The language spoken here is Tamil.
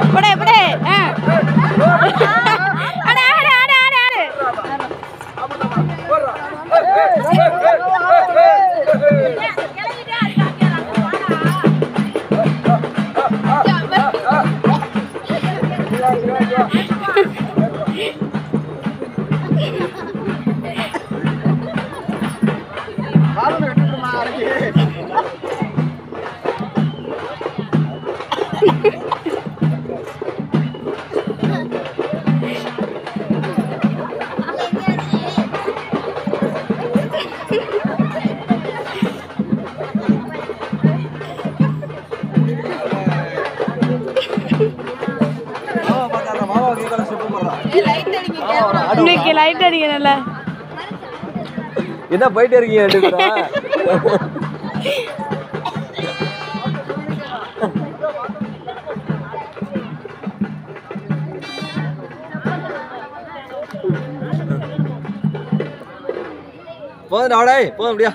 இப்படி இப்படி ஆடு ஆடு ஆடு ஆடு ஆடு இன்னைக்கு லைட் அடிக்கணும்ல என்ன போயிட்டே இருக்கீங்க ரெண்டு பேரும் போதும் நாடே போதும் அப்படியா